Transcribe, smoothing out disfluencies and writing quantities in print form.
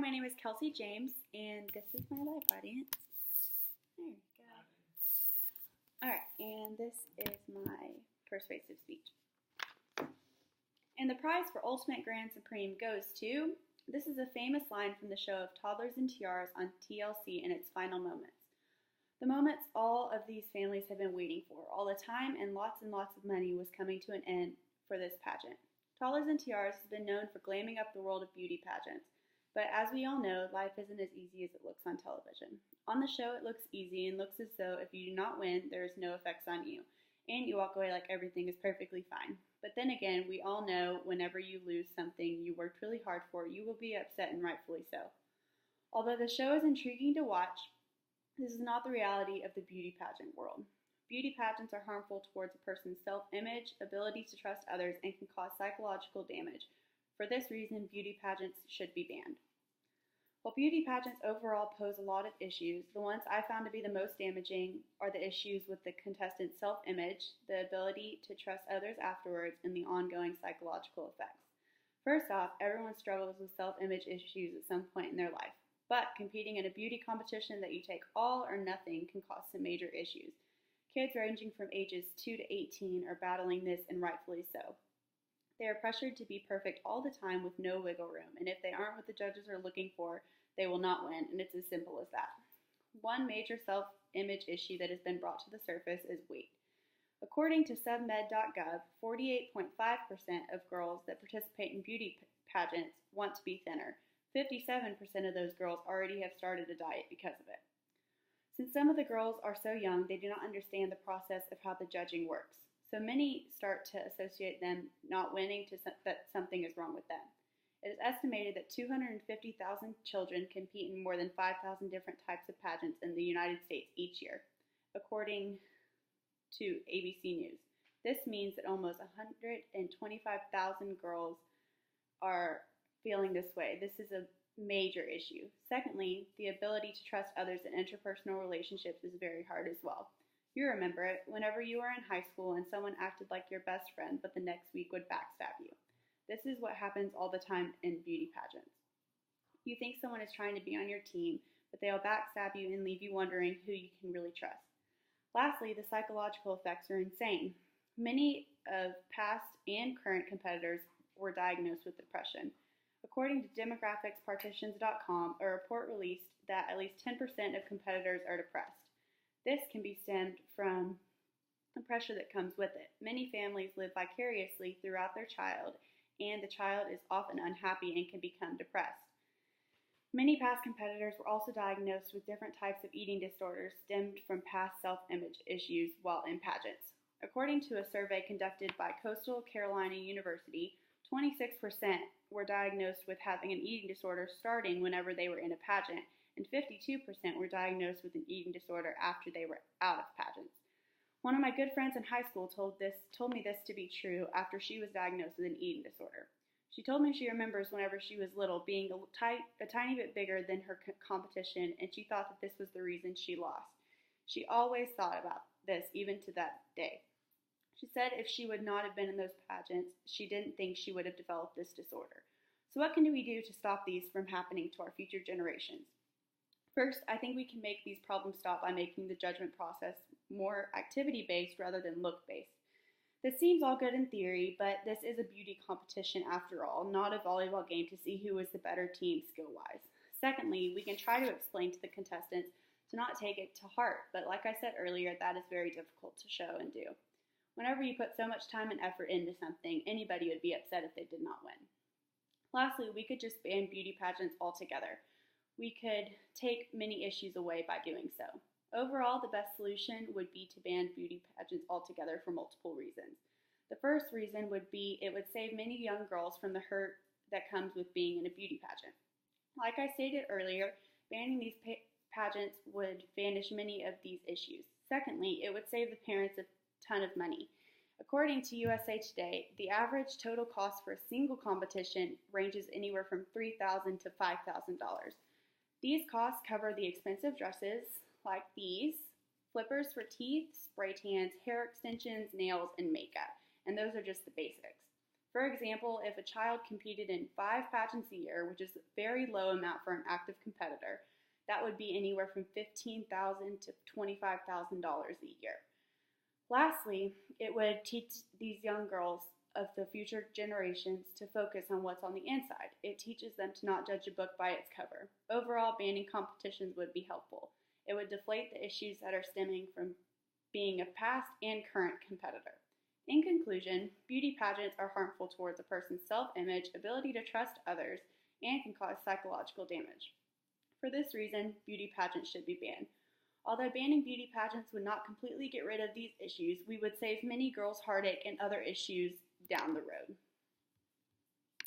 my name is Kelsey James, and this is my live audience. There we go. Alright, and this is my persuasive speech. And the prize for Ultimate Grand Supreme goes to, this is a famous line from the show of Toddlers and Tiaras on TLC in its final moments. The moments all of these families have been waiting for. All the time and lots of money was coming to an end for this pageant. Toddlers and Tiaras has been known for glamming up the world of beauty pageants. But as we all know, life isn't as easy as it looks on television. On the show, it looks easy and looks as though if you do not win, there is no effects on you, and you walk away like everything is perfectly fine. But then again, we all know whenever you lose something you worked really hard for, you will be upset, and rightfully so. Although the show is intriguing to watch, this is not the reality of the beauty pageant world. Beauty pageants are harmful towards a person's self-image, ability to trust others, and can cause psychological damage. For this reason, beauty pageants should be banned. While beauty pageants overall pose a lot of issues, the ones I found to be the most damaging are the issues with the contestant's self-image, the ability to trust others afterwards, and the ongoing psychological effects. First off, everyone struggles with self-image issues at some point in their life, but competing in a beauty competition that you take all or nothing can cause some major issues. Kids ranging from ages 2 to 18 are battling this, and rightfully so. They are pressured to be perfect all the time with no wiggle room, and if they aren't what the judges are looking for, they will not win, and it's as simple as that. One major self-image issue that has been brought to the surface is weight. According to submed.gov, 48.5% of girls that participate in beauty pageants want to be thinner. 57% of those girls already have started a diet because of it. Since some of the girls are so young, they do not understand the process of how the judging works. So many start to associate them not winning to that something is wrong with them. It is estimated that 250,000 children compete in more than 5,000 different types of pageants in the United States each year, according to ABC News. This means that almost 125,000 girls are feeling this way. This is a major issue. Secondly, the ability to trust others in interpersonal relationships is very hard as well. You remember it whenever you were in high school and someone acted like your best friend, but the next week would backstab you. This is what happens all the time in beauty pageants. You think someone is trying to be on your team, but they'll backstab you and leave you wondering who you can really trust. Lastly, the psychological effects are insane. Many of past and current competitors were diagnosed with depression. According to demographicspartitions.com, a report released that at least 10% of competitors are depressed. This can be stemmed from the pressure that comes with it. Many families live vicariously throughout their child, and the child is often unhappy and can become depressed. Many past competitors were also diagnosed with different types of eating disorders stemmed from past self-image issues while in pageants. According to a survey conducted by Coastal Carolina University, 26% were diagnosed with having an eating disorder starting whenever they were in a pageant, and 52% were diagnosed with an eating disorder after they were out of pageants. One of my good friends in high school told me this to be true after she was diagnosed with an eating disorder. She told me she remembers whenever she was little being a tiny bit bigger than her competition, and she thought that this was the reason she lost. She always thought about this, even to that day. She said if she would not have been in those pageants, she didn't think she would have developed this disorder. So what can we do to stop these from happening to our future generations? First, I think we can make these problems stop by making the judgment process more activity-based rather than look-based. This seems all good in theory, but this is a beauty competition after all, not a volleyball game to see who is the better team skill-wise. Secondly, we can try to explain to the contestants to not take it to heart, but like I said earlier, that is very difficult to show and do. Whenever you put so much time and effort into something, anybody would be upset if they did not win. Lastly, we could just ban beauty pageants altogether. We could take many issues away by doing so. Overall, the best solution would be to ban beauty pageants altogether for multiple reasons. The first reason would be it would save many young girls from the hurt that comes with being in a beauty pageant. Like I stated earlier, banning these pageants would vanish many of these issues. Secondly, it would save the parents a ton of money. According to USA Today, the average total cost for a single competition ranges anywhere from $3,000 to $5,000. These costs cover the expensive dresses, like these, flippers for teeth, spray tans, hair extensions, nails, and makeup. And those are just the basics. For example, if a child competed in 5 pageants a year, which is a very low amount for an active competitor, that would be anywhere from $15,000 to $25,000 a year. Lastly, it would teach these young girls of the future generations to focus on what's on the inside. It teaches them to not judge a book by its cover. Overall, banning competitions would be helpful. It would deflate the issues that are stemming from being a past and current competitor. In conclusion, beauty pageants are harmful towards a person's self-image, ability to trust others, and can cause psychological damage. For this reason, beauty pageants should be banned. Although banning beauty pageants would not completely get rid of these issues, we would save many girls heartache and other issues down the road.